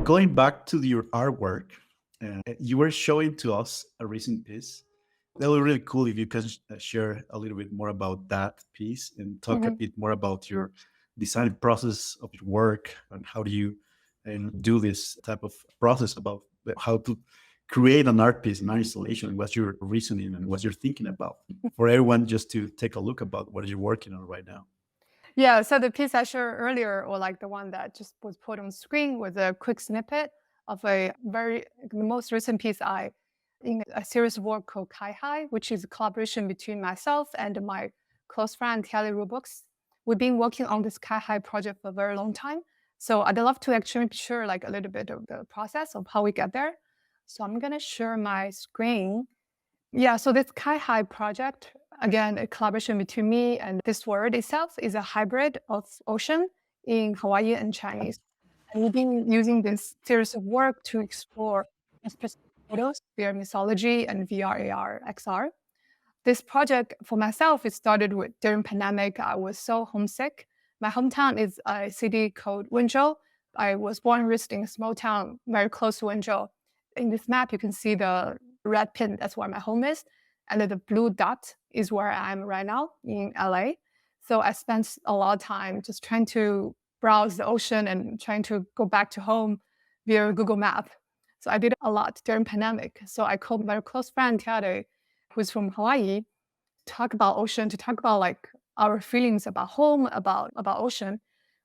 going back to your artwork, you were showing to us a recent piece. That would be really cool if you can share a little bit more about that piece and talk a Mhm. bit more about your design process of your work and how do you do this type of process about how to create an art piece, an art installation. What's your reasoning and what you're thinking about for everyone just to take a look about what you're working on right now. Yeah, so the piece I shared earlier, or like the one that just was put on screen, was a quick snippet of the most recent piece in a series of work called Kai Hai, which is a collaboration between myself and my close friend Kelly Rubux. We've been working on this Kai Hai project for a very long time. So I'd love to actually share like a little bit of the process of how we get there. So I'm gonna share my screen. Yeah, so this Kai Hai project, again, a collaboration between me and this word itself is a hybrid of ocean in Hawaiian and Chinese. And we've been using this series of work to explore specific photos via mythology and VR, AR, XR. This project for myself, it started with during pandemic. I was so homesick. My hometown is a city called Wenzhou. I was born and raised in a small town very close to Wenzhou. In this map, you can see the red pin. That's where my home is, and then the blue dot is where I am right now in LA. So I spent a lot of time just trying to browse the ocean and trying to go back to home via Google Map. So I did a lot during pandemic. So I called my close friend Tiare, who's from Hawaii, talk about ocean, to talk about like our feelings about home, about ocean.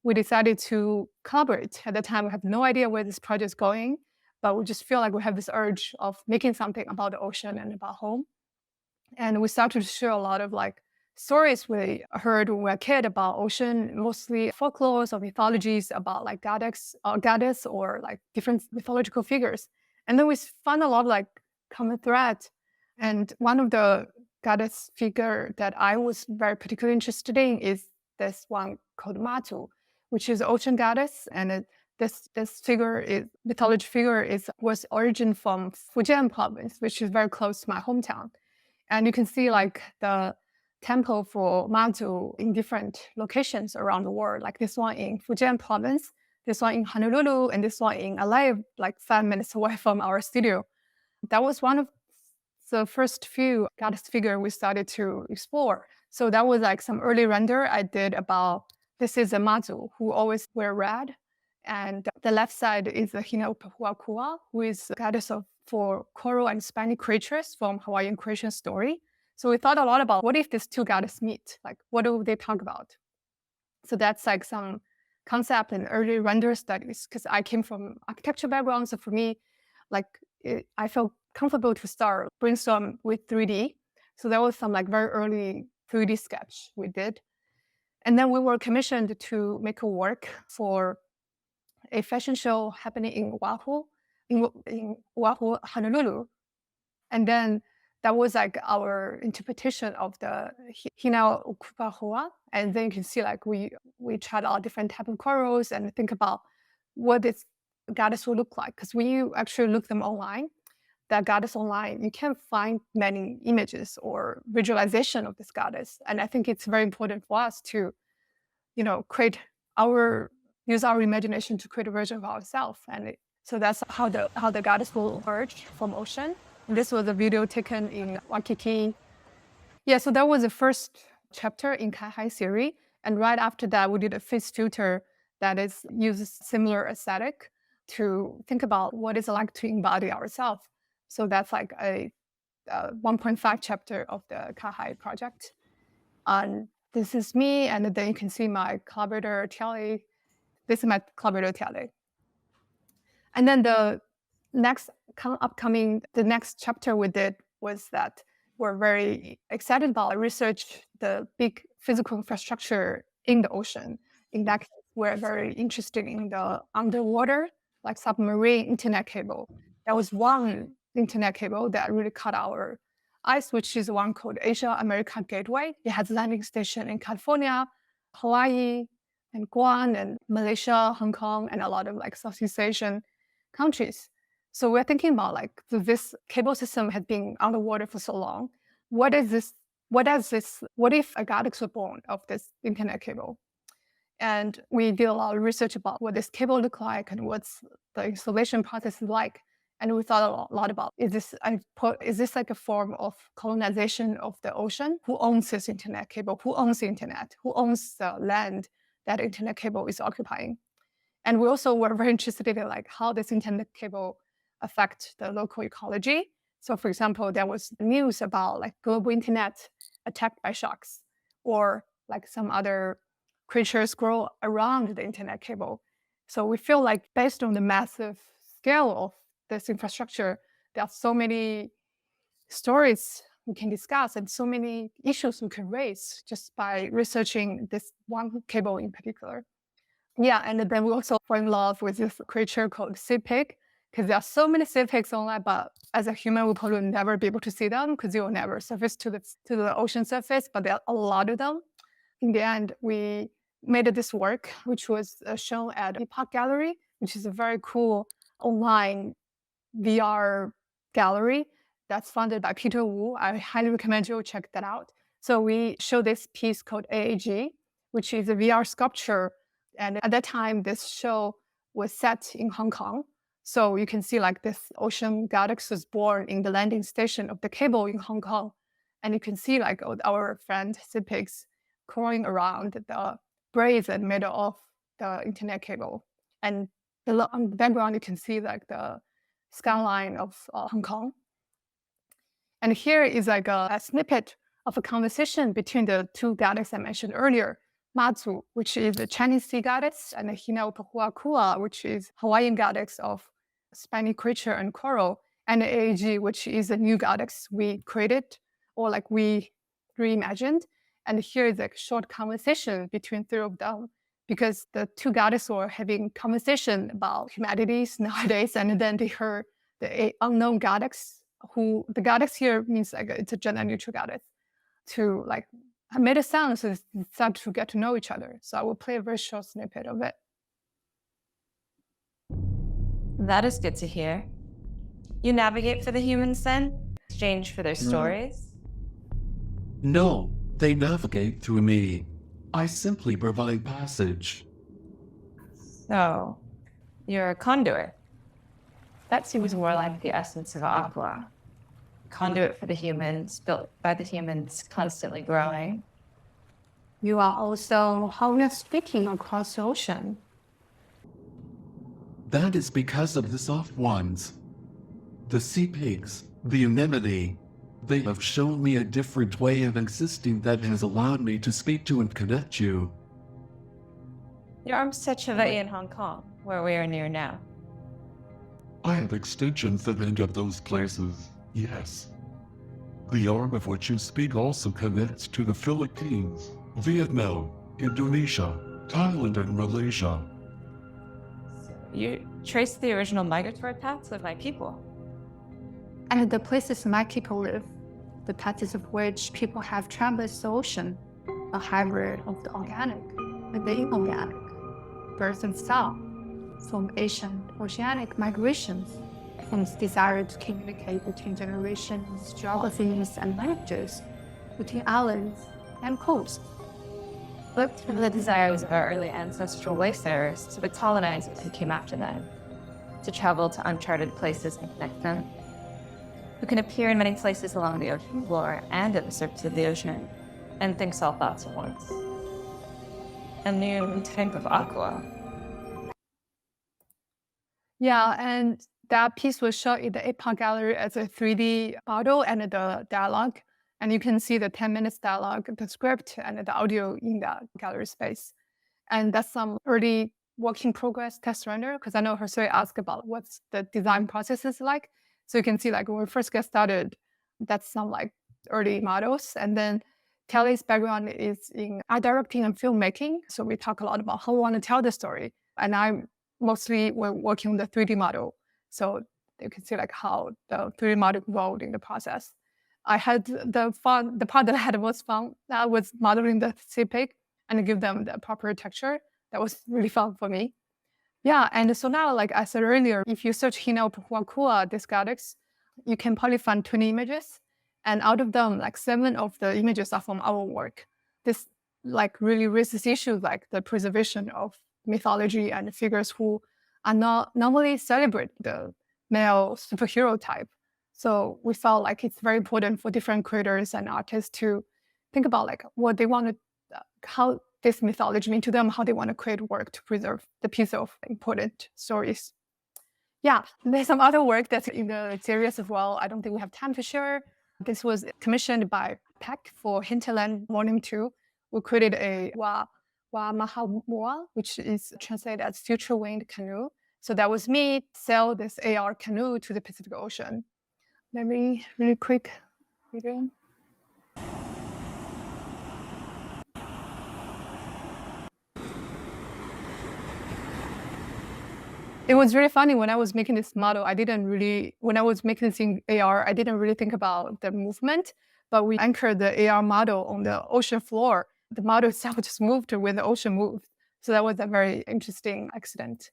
We decided to collaborate. At the time, we have no idea where this project is going, but we just feel like we have this urge of making something about the ocean and about home. And we started to share a lot of like stories we heard when we were a kid about ocean, mostly folklores or mythologies about like goddess or like different mythological figures. And then we found a lot of like common thread. And one of the goddess figure that I was very particularly interested in is this one called Matu, which is ocean goddess. And this figure is mythology figure was origin from Fujian province, which is very close to my hometown. And you can see like the temple for Matu in different locations around the world, like this one in Fujian province, this one in Honolulu, and this one in LA, like 5 minutes away from our studio. That was one of the first few goddess figure we started to explore. So that was like some early render I did about, this is a Matu who always wear red. And the left side is the Hinaupahua, who is the goddess for coral and spiny creatures from Hawaiian creation story. So we thought a lot about what if these two goddesses meet? Like, what do they talk about? So that's like some concept and early render studies, because I came from architecture background. So for me, I felt comfortable to start brainstorm with 3D. So that was some like very early 3D sketch we did. And then we were commissioned to make a work for a fashion show happening in Oahu, Honolulu. And then that was like our interpretation of the Hina Okupahua. And then you can see like we tried out different type of corals and think about what this goddess will look like. Because when you actually look them online, that goddess online, you can't find many images or visualization of this goddess. And I think it's very important for us to, use our imagination to create a version of ourselves. So that's how the goddess will emerge from ocean. And this was a video taken in Waikiki. Yeah, so that was the first chapter in Kai Hai series. And right after that, we did a face filter that uses similar aesthetic to think about what it's like to embody ourselves. So that's like a 1.5 chapter of the Kai Hai project. And this is me, and then you can see my collaborator, Tiali. This is my collaborator, Tiali. And then the next chapter we did was that we're very excited about research the big physical infrastructure in the ocean. In that case, we're very interested in the underwater, like submarine internet cable. There was one internet cable that really caught our eyes, which is one called Asia America Gateway. It has a landing station in California, Hawaii, and Guam, and Malaysia, Hong Kong, and a lot of like Southeast Asian countries. So we're thinking about like this cable system has been underwater for so long. What if a galaxy was born of this internet cable? And we did a lot of research about what this cable look like and what's the installation process is like. And we thought a lot about, is this like a form of colonization of the ocean? Who owns this internet cable? Who owns the internet? Who owns the land that internet cable is occupying? And we also were very interested in like how this internet cable affect the local ecology. So for example, there was news about like global internet attacked by sharks, or like some other creatures grow around the internet cable. So we feel like based on the massive scale of this infrastructure, there are so many stories we can discuss and so many issues we can raise just by researching this one cable in particular. Yeah, and then we also fall in love with this creature called sea pig, because there are so many sea pigs online, but as a human, we'll probably never be able to see them because they will never surface to the ocean surface, but there are a lot of them. In the end, we made this work, which was shown at Epoch Gallery, which is a very cool online VR gallery that's funded by Peter Wu. I highly recommend you check that out. So we show this piece called AAG, which is a VR sculpture. And at that time, this show was set in Hong Kong. So you can see like this ocean goddess was born in the landing station of the cable in Hong Kong. And you can see like our friend sea pigs crawling around the braids in the middle of the internet cable. And on the background, you can see like the skyline of Hong Kong. And here is like a snippet of a conversation between the two goddesses I mentioned earlier, Mazu, which is the Chinese sea goddess, and Hinaupuhuakua, which is Hawaiian goddess of spiny creature and coral, and AAG, which is a new goddess we created, or like we reimagined. And here is like a short conversation between three of them, because the two goddesses were having conversation about humanities nowadays, and then they heard the unknown goddess, who the goddess here means like it's a gender neutral goddess, to like made a sound, so they start to get to know each other. So I will play a very short snippet of it. That is good to hear. You navigate for the humans then? Exchange for their stories? No, they navigate through me. I simply provide passage. So, you're a conduit. That seems more like the essence of Aqua. Conduit for the humans, built by the humans, constantly growing. You are also how we are speaking across the ocean. That is because of the soft ones. The sea pigs, the anemone. They have shown me a different way of existing that has allowed me to speak to and connect you. Your arms touch Hawaii and Hong Kong, where we are near now. I have extensions of any of those places, yes. The arm of which you speak also connects to the Philippines, Vietnam, Indonesia, Thailand, and Malaysia. You trace the original migratory paths of my people. And the places my people live, the patches of which people have traversed the ocean, a hybrid of the organic and the inorganic, birth and south, from Asian oceanic migrations, from this desire to communicate between generations, geographies, and languages, between islands and coasts. Look to the desires of our early ancestral wayfarers to the colonizers who came after them, to travel to uncharted places and connect them, who can appear in many places along the ocean floor and at the surface of the ocean, and think all thoughts at once. A new type of aqua. Yeah, and that piece was shot in the Epoch Gallery as a 3D model and the dialogue. And you can see the 10 minutes dialogue, the script, and the audio in that gallery space. And that's some early work in progress test render, because I know Hersoy asked about what's the design process is like. So you can see like when we first get started, that's some like early models. And then Kelly's background is in art directing and filmmaking. So we talk a lot about how we want to tell the story. And I'm mostly working on the 3D model. So you can see like how the 3D model evolved in the process. I had the part that I had the most fun was modeling the sea pig and give them the proper texture. That was really fun for me. Yeah, and so now, like I said earlier, if you search Hinaupuhuakua, this goddess, you can probably find 20 images. And out of them, like 7 of the images are from our work. This like really raises issues like the preservation of mythology and figures who are not normally celebrate the male superhero type. So we felt like it's very important for different creators and artists to think about like what they want to, how this mythology mean to them, how they want to create work to preserve the piece of important stories. Yeah, there's some other work that's in the series as well. I don't think we have time to share. This was commissioned by Peck for Hinterland Volume 2. We created a Wa Mahamua, which is translated as future winged canoe. So that was me sell this AR canoe to the Pacific Ocean. Let me really quick video. It was really funny when I was making this model. When I was making this in AR, I didn't really think about the movement, but we anchored the AR model on the ocean floor. The model itself just moved when the ocean moved. So that was a very interesting accident.